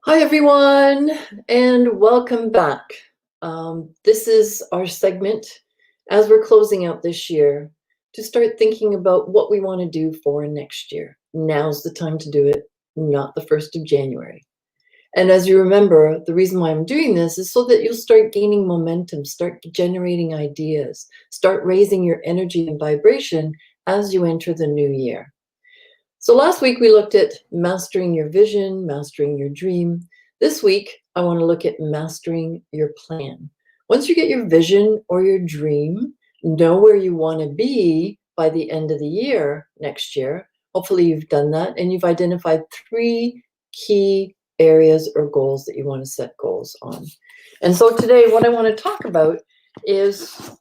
Hi, everyone, and welcome back. This is our segment as we're closing out this year to start thinking about what we want to do for next year. Now's the time to do it, not the 1st of January. And as you remember, the reason why I'm doing this is so that you'll start gaining momentum, start generating ideas, start raising your energy and vibration as you enter the new year. So last week we looked at mastering your vision, mastering your dream. This week I want to look at mastering your plan. Once you get your vision or your dream, know where you want to be by the end of the year next year. Hopefully you've done that and you've identified 3 key areas or goals that you want to set goals on. And so today what I want to talk about is,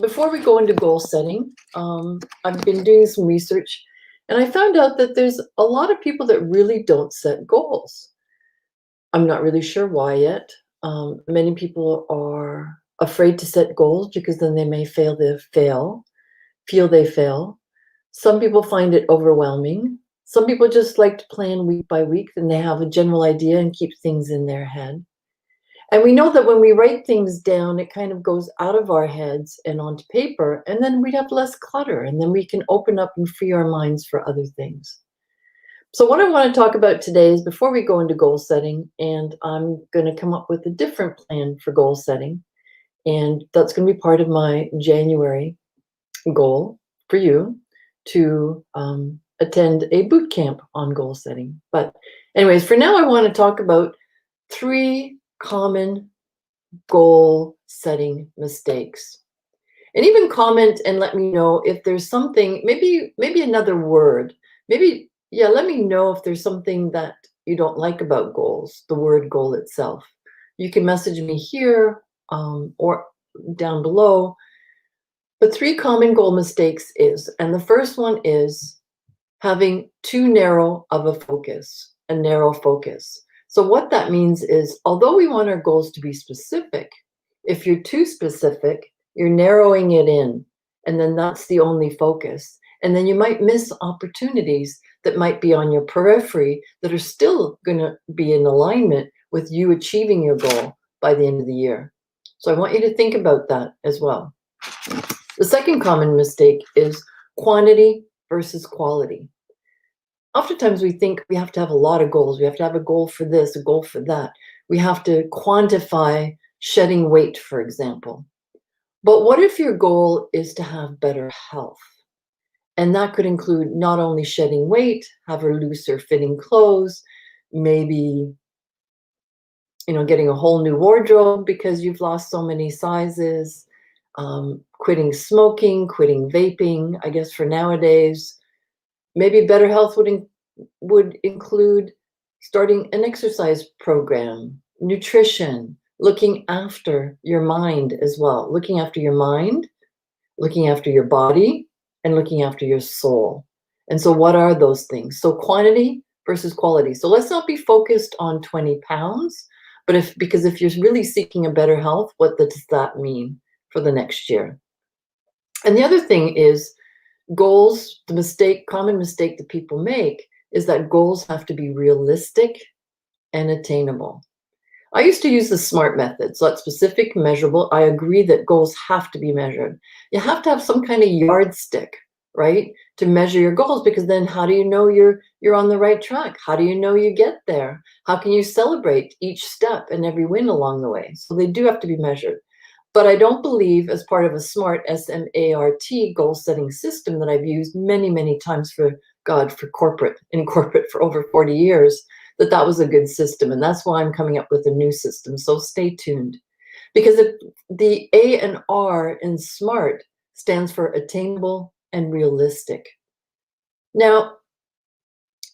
before we go into goal setting, I've been doing some research and I found out that there's a lot of people that really don't set goals. I'm not really sure why yet. Many people are afraid to set goals because then they may feel they fail. Some people find it overwhelming. Some people just like to plan week by week, and they have a general idea and keep things in their head. And we know that when we write things down, it kind of goes out of our heads and onto paper, and then we'd have less clutter, and then we can open up and free our minds for other things. So what I want to talk about today is, before we go into goal setting, and I'm going to come up with a different plan for goal setting, and that's going to be part of my January goal for you to attend a boot camp on goal setting. But anyways, for now, I want to talk about 3 common goal setting mistakes. And even comment and let me know if there's something, maybe another word. Maybe, yeah, let me know if there's something that you don't like about goals, the word goal itself. You can message me here or down below. But 3 common goal mistakes is, and the first one is having too narrow of a focus, a narrow focus. So what that means is, although we want our goals to be specific, if you're too specific, you're narrowing it in, and then that's the only focus. And then you might miss opportunities that might be on your periphery that are still going to be in alignment with you achieving your goal by the end of the year. So I want you to think about that as well. The second common mistake is quantity versus quality. Oftentimes we think we have to have a lot of goals. We have to have a goal for this, a goal for that. We have to quantify shedding weight, for example. But what if your goal is to have better health? And that could include not only shedding weight, have a looser fitting clothes, maybe, getting a whole new wardrobe because you've lost so many sizes, quitting smoking, quitting vaping. I guess for nowadays, maybe better health would include starting an exercise program, nutrition, looking after your mind as well, looking after your mind, looking after your body, and looking after your soul. And so what are those things? So quantity versus quality. So let's not be focused on 20 pounds, but because if you're really seeking a better health, what does that mean for the next year? And the other thing is, goals, common mistake that people make is that goals have to be realistic and attainable. I used to use the SMART method, so that's specific, measurable. I agree that goals have to be measured. You have to have some kind of yardstick, right, to measure your goals, because then how do you know you're on the right track? How do you know you get there? How can you celebrate each step and every win along the way? So they do have to be measured. But I don't believe, as part of a SMART, S-M-A-R-T, goal-setting system that I've used many, many times in corporate for over 40 years, that was a good system. And that's why I'm coming up with a new system. So stay tuned. Because the A and R in SMART stands for attainable and realistic. Now,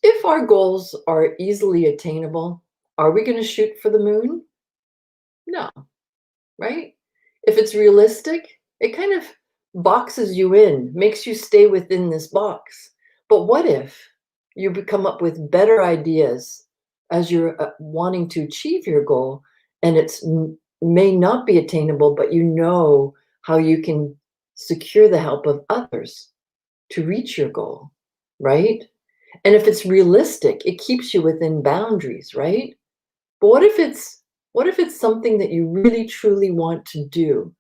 if our goals are easily attainable, are we going to shoot for the moon? No, right? If it's realistic, it kind of boxes you in, makes you stay within this box. But what if you come up with better ideas as you're wanting to achieve your goal, and it's may not be attainable, but you know how you can secure the help of others to reach your goal, right? And if it's realistic, it keeps you within boundaries, right? But what if it's something that you really truly want to do?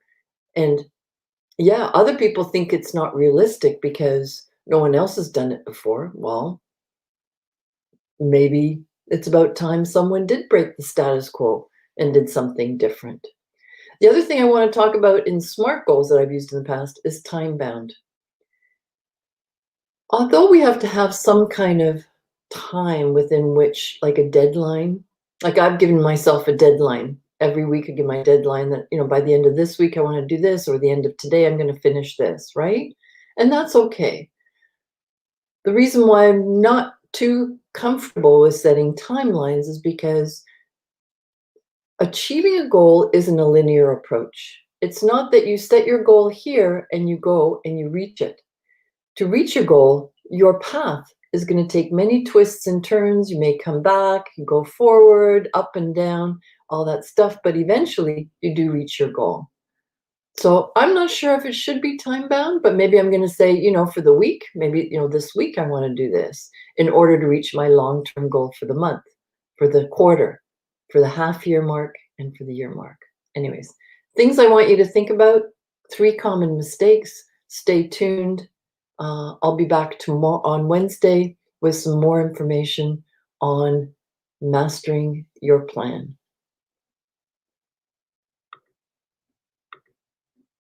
And yeah, other people think it's not realistic because no one else has done it before. Well, maybe it's about time someone did break the status quo and did something different. The other thing I want to talk about in SMART goals that I've used in the past is time bound. Although we have to have some kind of time within which, like a deadline, like I've given myself a deadline. Every week I give my deadline that, by the end of this week I want to do this, or the end of today I'm going to finish this, right? And that's okay. The reason why I'm not too comfortable with setting timelines is because achieving a goal isn't a linear approach. It's not that you set your goal here and you go and you reach it. To reach your goal, your path is going to take many twists and turns. You may come back, you go forward, up and down, all that stuff, but eventually you do reach your goal. So I'm not sure if it should be time bound, but maybe I'm going to say, for the week, maybe, this week I want to do this in order to reach my long-term goal for the month, for the quarter, for the half year mark, and for the year mark. Anyways, things I want you to think about: 3 common mistakes. Stay tuned. I'll be back tomorrow on Wednesday with some more information on mastering your plan.